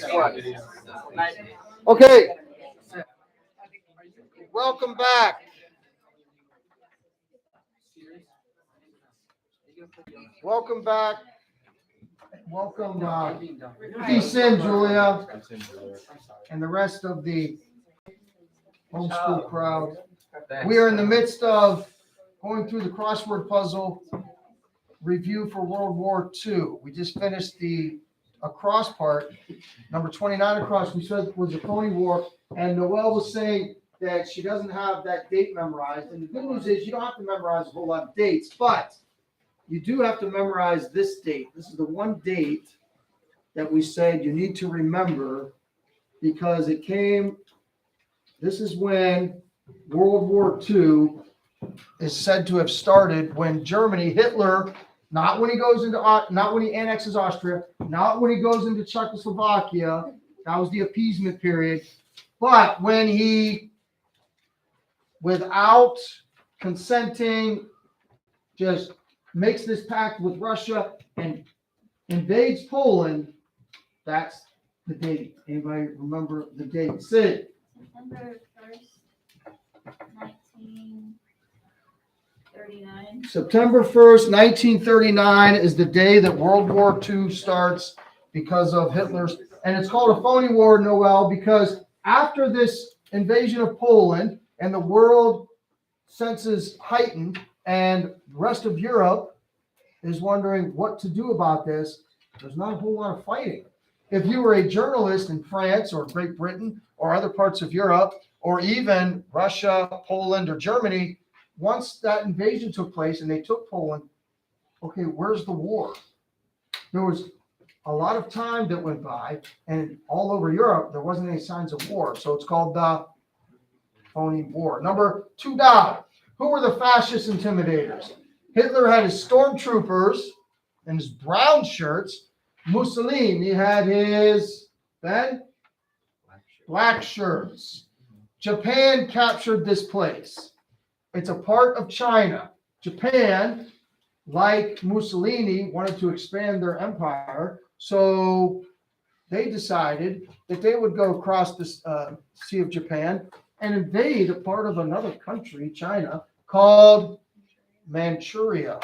Thanks, Flex. Okay, welcome back. Welcome back. Welcome, peace in, Julia, and the rest of the homeschool crowd. We are in the midst of going through the crossword puzzle review for World War II. We just finished the across part, number 29 across. We said was a phony war, and Noelle was saying that she doesn't have that date memorized. And the good news is you don't have to memorize a whole lot of dates, but you do have to memorize this date. This is the one date that we said you need to remember because it came. This is when World War II is said to have started, when Germany, Hitler, not when he goes into, not when he annexes Austria, not when he goes into Czechoslovakia, that was the appeasement period, but when he, without consenting, just makes this pact with Russia and invades Poland. That's the date. Anybody remember the date? Sid. September 1st, 1939. September 1st, 1939 is the day that World War II starts because of Hitler's, and it's called a phony war, Noel, because after this invasion of Poland and the world senses heightened and the rest of Europe is wondering what to do about this, there's not a whole lot of fighting. If you were a journalist in France or Great Britain or other parts of Europe, or even Russia, Poland, or Germany, once that invasion took place and they took Poland, okay, where's the war? There was a lot of time that went by, and all over Europe, there wasn't any signs of war. So it's called the phony war. Number 2 down. Who were the fascist intimidators? Hitler had his stormtroopers and his brown shirts. Mussolini had his black shirts. Japan captured this place. It's a part of China. Japan, like Mussolini, wanted to expand their empire, so they decided that they would go across the Sea of Japan and invade a part of another country, China, called Manchuria.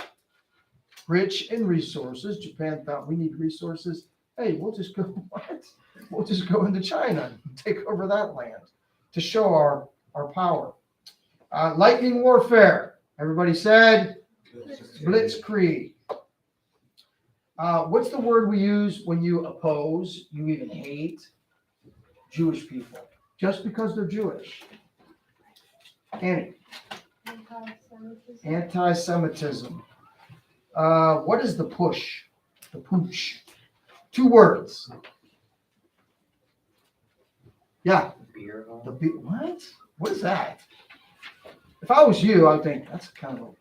Rich in resources, Japan thought, we need resources. Hey, we'll just go what? We'll just go into China and take over that land to show our power. Lightning warfare. Everybody said blitzkrieg. What's the word we use when you oppose, you even hate Jewish people just because they're Jewish? Anti-Semitism. What is the push? The pooch. 2 words. Yeah. What? What is that? If I was you, I'd think that's kind of a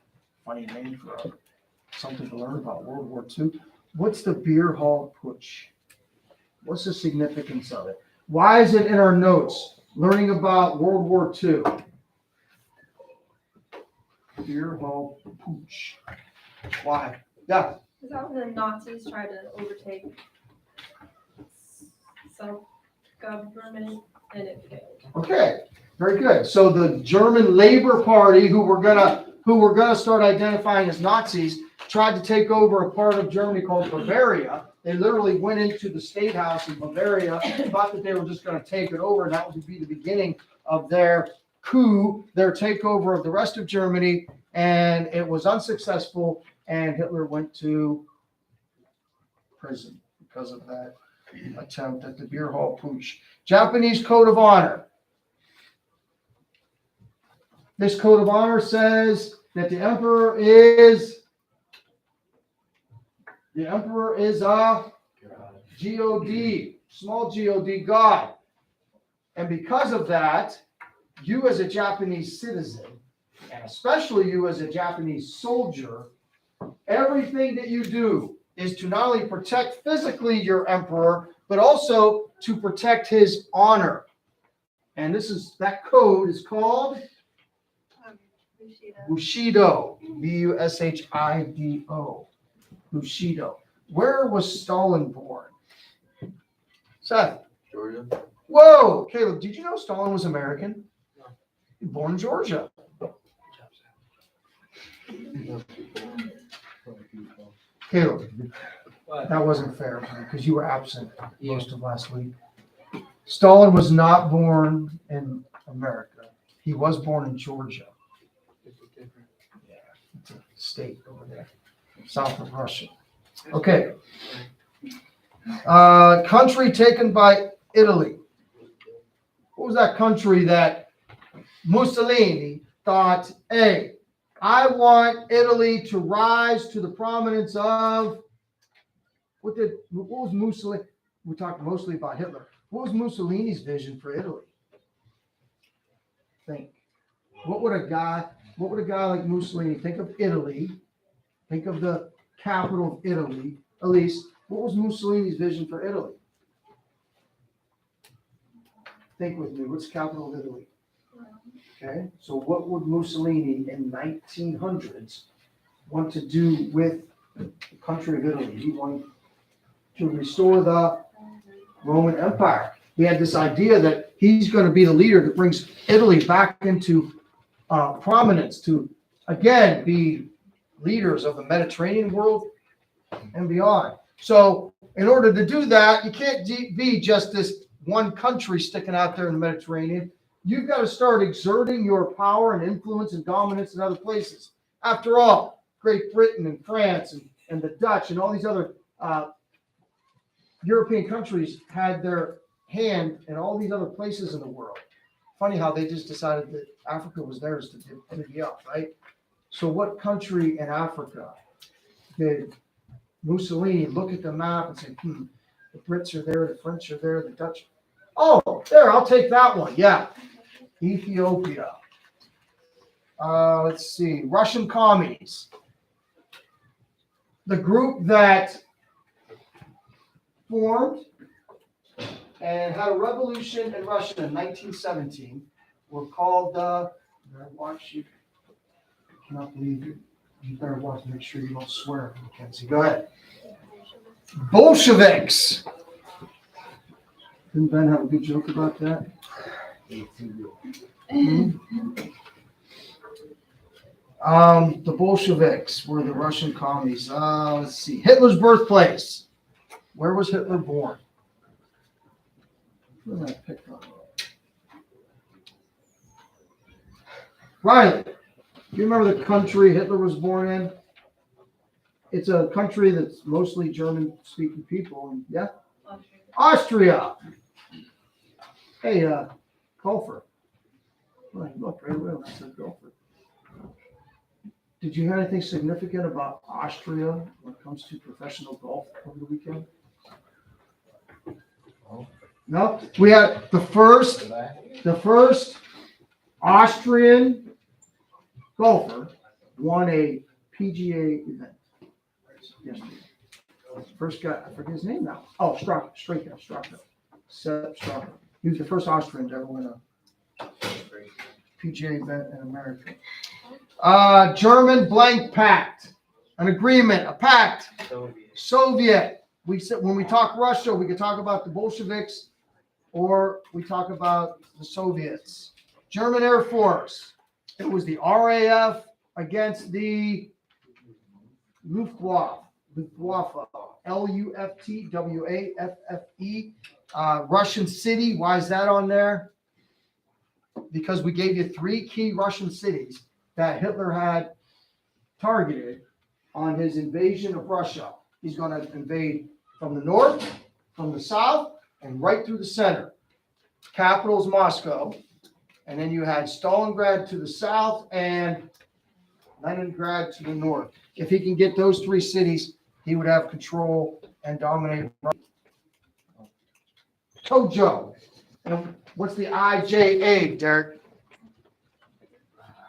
funny name for something to learn about World War II. What's the beer hall putsch? What's the significance of it? Why is it in our notes? Learning about World War II. Beer hall putsch. Why? Yeah. Is that when the Nazis tried to overtake self-government and it failed? Okay. Very good. So the German Labor Party, who we're gonna start identifying as Nazis, tried to take over a part of Germany called Bavaria. They literally went into the state house in Bavaria, thought that they were just going to take it over, and that would be the beginning of their coup, their takeover of the rest of Germany, and it was unsuccessful, and Hitler went to prison because of that attempt at the beer hall putsch. Japanese code of honor. This code of honor says that the emperor is a God, small G-O-D, God. And because of that, you as a Japanese citizen, and especially you as a Japanese soldier, everything that you do is to not only protect physically your emperor, but also to protect his honor. And that code is called Bushido. B-U-S-H-I-D-O. Bushido. Where was Stalin born? Seth. Georgia. Whoa, Caleb, did you know Stalin was American? Born in Georgia. Caleb, What? that wasn't fair because you were absent most of last week. Stalin was not born in America. He was born in Georgia. It's a state over there, south of Russia. Okay. Country taken by Italy. What was that country that Mussolini thought, hey, I want Italy to rise to the prominence of, what was Mussolini? We talked mostly about Hitler. What was Mussolini's vision for Italy? Think. What would a guy like Mussolini think of Italy? Think of the capital of Italy. At least, what was Mussolini's vision for Italy? Think with me. What's the capital of Italy? Okay, so what would Mussolini in 1900s want to do with the country of Italy? He wanted to restore the Roman Empire. He had this idea that he's going to be the leader that brings Italy back into prominence to, again, be leaders of the Mediterranean world and beyond. So in order to do that, you can't be just this one country sticking out there in the Mediterranean. You've got to start exerting your power and influence and dominance in other places. After all, Great Britain and France and the Dutch and all these other European countries had their hand in all these other places in the world. Funny how they just decided that Africa was theirs to divvy up, right? So what country in Africa did Mussolini look at the map and say, the Brits are there, the French are there, the Dutch. Oh, there, I'll take that one. Yeah. Ethiopia. Let's see. Russian commies. The group that formed and had a revolution in Russia in 1917 were called watch you. I cannot believe it. You better watch to make sure you don't swear, Mackenzie. Go ahead. Bolsheviks. Didn't Ben have a good joke about that? The Bolsheviks were the Russian commies. Let's see. Hitler's birthplace. Where was Hitler born? Where did I pick up? Riley, do you remember the country Hitler was born in? It's a country that's mostly German-speaking people. Yeah? Austria. Hey, golfer. Look, right away when I said golfer. Did you hear anything significant about Austria when it comes to professional golf over the weekend? No? We had the first Austrian golfer won a PGA event yesterday. First guy, I forget his name now. Oh, Straka. Sepp Straka. He was the first Austrian to ever win a PGA event in America. German blank pact, an agreement, a pact. Soviet. We said when we talk Russia, we could talk about the Bolsheviks, or we talk about the Soviets. German Air Force. It was the RAF against the Luftwaffe. Luftwaffe. Russian city. Why is that on there? Because we gave you 3 key Russian cities that Hitler had targeted on his invasion of Russia. He's going to invade from the north, from the south, and right through the center. Capital is Moscow. And then you had Stalingrad to the south and Leningrad to the north. If he can get those 3 cities, he would have control and dominate Russia. Tojo. And what's the IJA, Derek?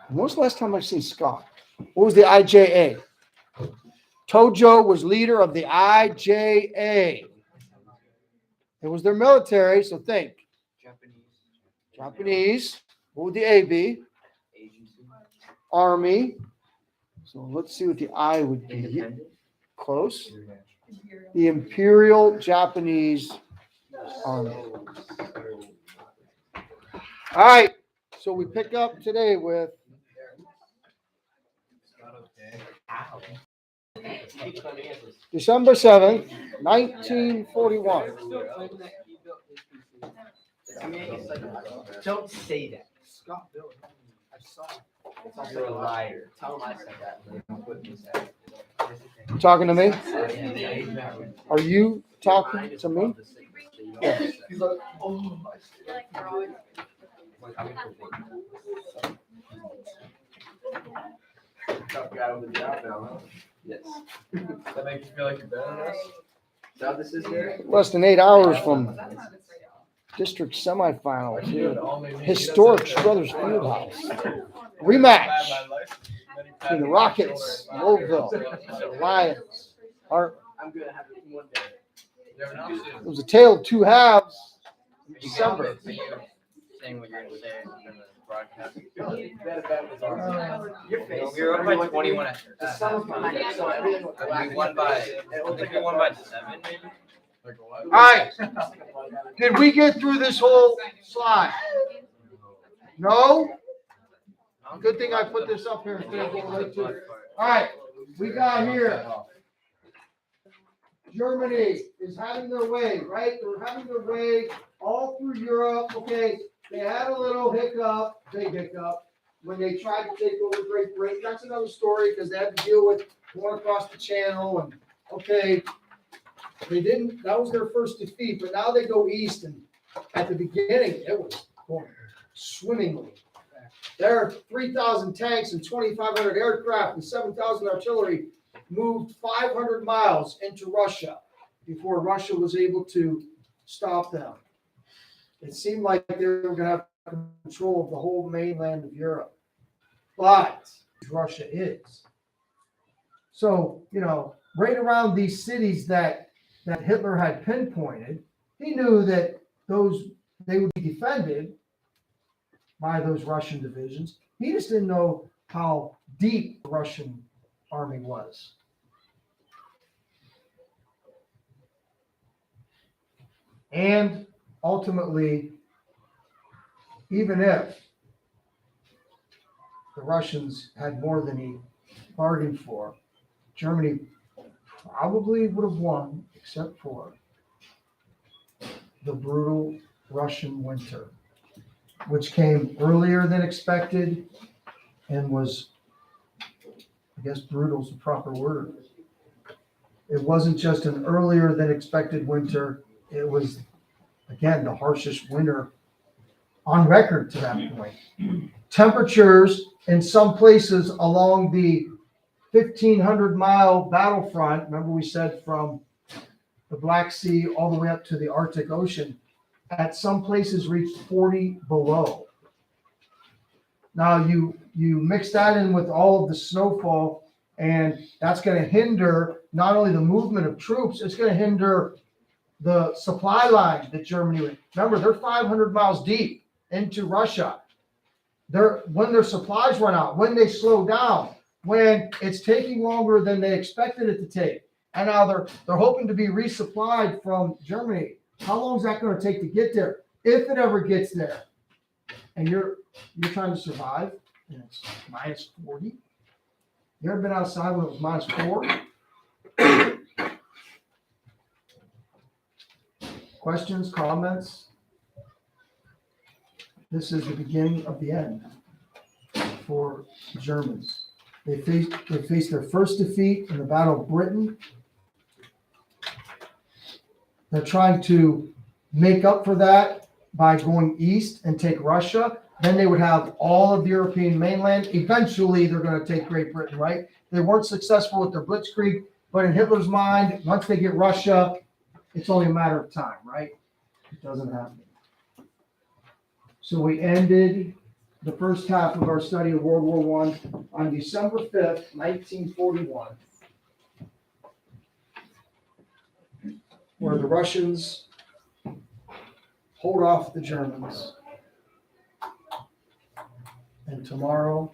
When was the last time I've seen Scott? What was the IJA? Tojo was leader of the IJA. It was their military, so think. Japanese. What would the A be? Army. So let's see what the I would be. Close. The Imperial Japanese All right, so we pick up today with December 7th, 1941. Don't say that. Scott Bill. I saw it. You're a liar. Tell him I said that. You talking to me? Are you talking to me? He's like, oh, tough guy with a job now, huh? Yes. That make you feel like you're better than us? Is that what this is here? Less than 8 hours from district semifinals here. Historic Struthers Fieldhouse. Rematch between the Rockets, Louisville, the Lions. I'm gonna have it one day. It was a tale of two halves in December. Saying what you're gonna say in the broadcast. That event was awesome. Your face. We were up by 21 after. The sun was behind it, so everything was black. We won by, I think we won by 7 maybe. All right, did we get through this whole slide? No? Good thing I put this up here instead of going right to it. All right, we got here. Germany is having their way, right? They're having their way all through Europe. Okay, they had a little hiccup, big hiccup, when they tried to take over Great Britain. That's another story because they had to deal with going across the channel and okay, they didn't. That was their first defeat, but now they go east, and at the beginning it was going swimmingly. There are 3,000 tanks and 2,500 aircraft and 7,000 artillery moved 500 miles into Russia before Russia was able to stop them. It seemed like they were going to have control of the whole mainland of Europe. But Russia is. So, right around these cities that Hitler had pinpointed, he knew that they would be defended by those Russian divisions. He just didn't know how deep the Russian army was. And ultimately, even if the Russians had more than he bargained for, Germany probably would have won, except for the brutal Russian winter, which came earlier than expected and was, I guess brutal is the proper word. It wasn't just an earlier than expected winter. It was, again, the harshest winter on record to that point. Temperatures in some places along the 1,500-mile battlefront, remember we said from the Black Sea all the way up to the Arctic Ocean, at some places reached 40 below. Now you mix that in with all of the snowfall, and that's going to hinder not only the movement of troops, it's going to hinder the supply line that Germany would. Remember, they're 500 miles deep into Russia. When their supplies run out, when they slow down, when it's taking longer than they expected it to take, and now they're hoping to be resupplied from Germany. How long is that going to take to get there, if it ever gets there? And you're trying to survive, and it's minus 40. You ever been outside when it was minus 4? Questions, comments? This is the beginning of the end for the Germans. They faced their first defeat in the Battle of Britain. They're trying to make up for that by going east and take Russia. Then they would have all of the European mainland. Eventually, they're going to take Great Britain, right? They weren't successful with their blitzkrieg, but in Hitler's mind, once they get Russia, it's only a matter of time, right? It doesn't happen. So we ended the first half of our study of World War I on December 5th, 1941, where the Russians hold off the Germans. And tomorrow,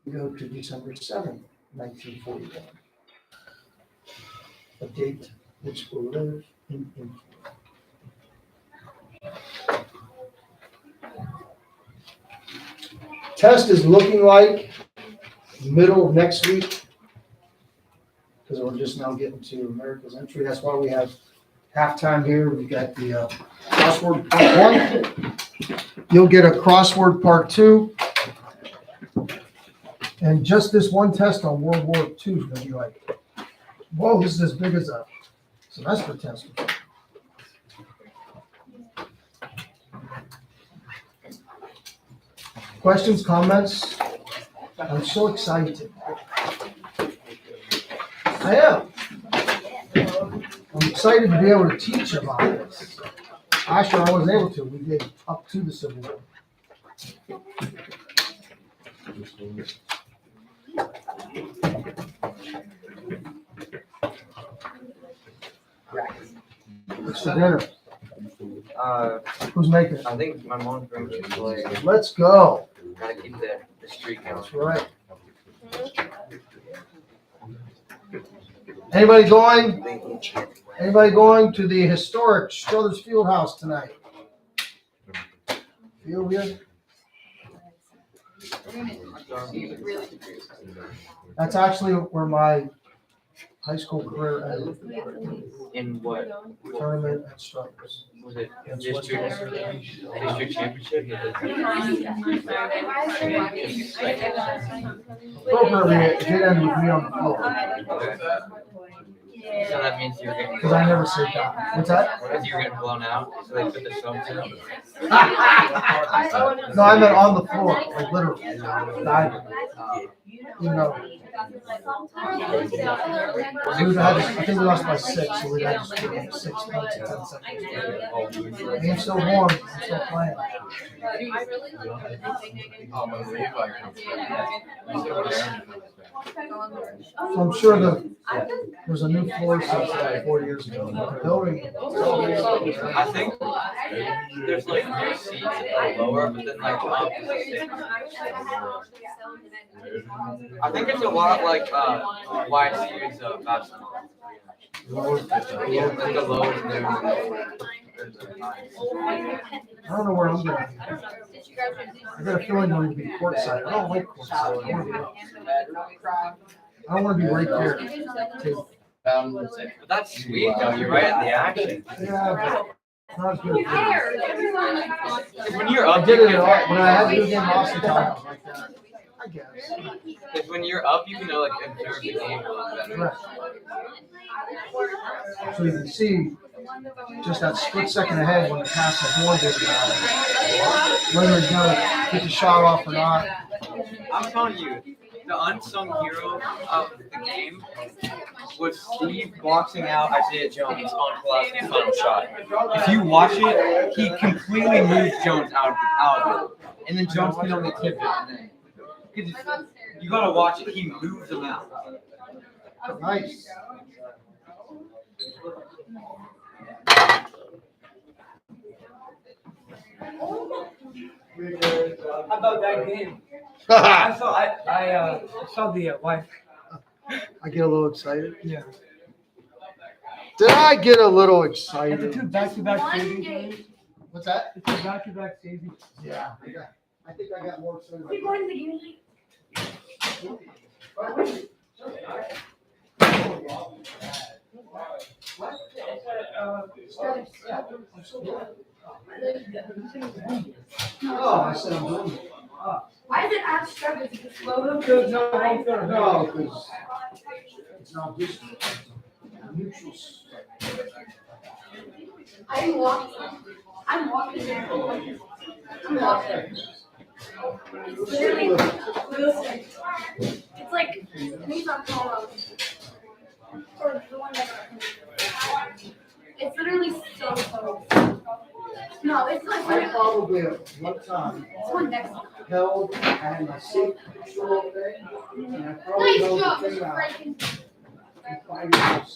we go to December 7th, 1941, a date which will live Test is looking like middle of next week. Because we're just now getting to America's entry. That's why we have halftime here. We got the crossword part 1. You'll get a crossword part 2. And just this one test on World War II is gonna be like, whoa, this is as big as a semester test. Questions, comments? I'm so excited. I am. I'm excited to be able to teach about this. Actually, I wasn't able to. We did up to the Civil War. What's for dinner? Who's making it? I think my mom's bringing Chick-fil-A. Let's go. Gotta keep the streak going. That's right. Anybody going? Anybody going to the historic Struthers Field House tonight? Field here? That's actually where my high school career ended. In what? Tournament at Struthers. Was it district championship? Appropriately, it did end with me on the floor, So that means you're getting. because I never sit down. What's that? Because you're getting blown out, so they put the subs in. No, I meant on the floor, like literally, diving. You know, I think we lost by 6, so we had to score like 6 points in 10 seconds. I'm still warm, I'm still playing. So I'm sure there's a new floor since like 4 years ago. The building. I think there's like new seats lower, but then like up is the same. I think it's a lot like YSU's basketball. Yeah, like the lows there. I don't know where I'm going. I got a feeling I'm going to be courtside. I don't like courtside. I want to be right there. Too. But that's sweet though, you're right in the action. Yeah, but not as good. When you're up, I did you it can, when I had to do it in Austin, I was like that. I guess. because when you're up, you can like observe the game a little better. Right. So you can see just that split second ahead when the pass the board goes down, whether he's gonna get the shot off or not. I'm telling you, the unsung hero of the game was Steve boxing out Isaiah Jones on Pulaski's final shot. If you watch it, he completely moves Jones out of it. And then Jones can only tip it. You gotta watch it, he moves him out. Nice. How about that game? I saw the wife. I get a little excited. Yeah. Did I get a little And the excited? two back-to-back savings. games. What's that? The two back-to-back savings. Yeah. I think I got more excited. Oh, I said I'm doing it. Why is it abstract? Is it slow? Good, no, home field. No, because it's not just neutral. I'm walking. I'm walking there. I'm walking. It's literally, listen. It's like, these are called, or the one that, it's literally so close. No, it's like, I probably at one time it's one next to held and my seat control thing, and I probably held the thing out breaking. for 5 years.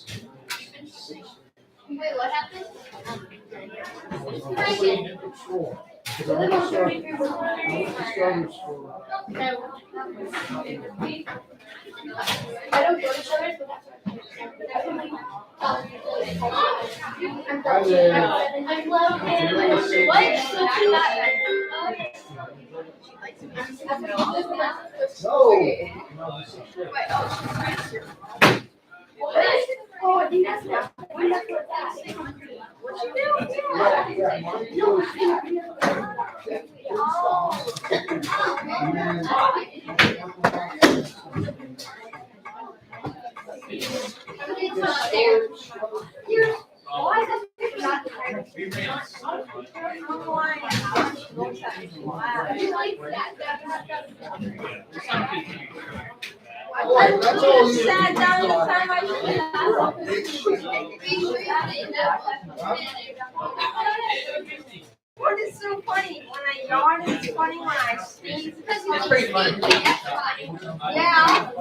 Wait, what happened? I was on the seat control. Because I went to Struthers for I don't go to Struthers, but that's what I Oh, I think that's what. What you That's all you. Sat down and found my What is so funny? When I yawn, it's funny. When I sneeze, It's pretty funny. Yeah.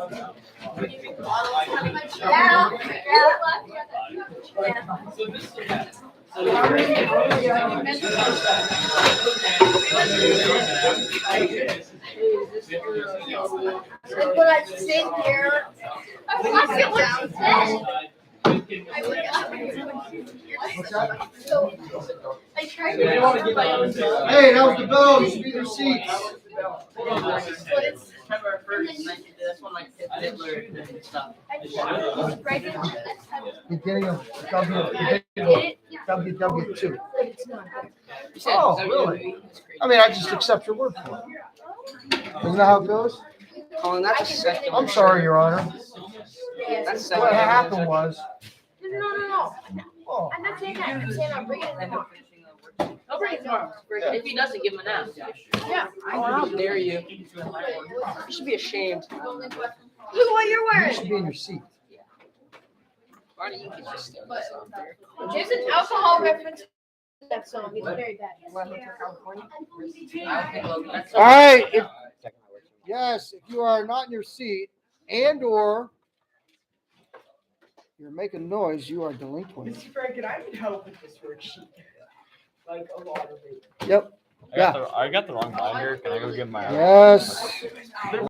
Like when I sit here, I feel like so I tried to. Hey, that was the bell. You should be in your seats. September 1st, that's when like Hitler and stuff. Beginning of WW2. Oh, really? I mean, I just accept your word for it. Isn't that how it goes? Colin, that's a second. I'm sorry, Your Honor. That's What happened was, No. oh, I'm not saying that. I'm saying I'll bring it tomorrow. I'll bring it tomorrow. If he doesn't, give him an ass. Yeah. Oh, how dare you? You should be ashamed. Look what you're you wearing. should be in your seat. Why don't you just stand this out there? There's an alcohol reference to that song. It's very bad. All right, yes, if you are not in your seat and or you're making noise, you are delinquent. Mr. Franken, I need help with this worksheet. Like a lot of it. Yep, I got the wrong binder. Can I go get my? yes.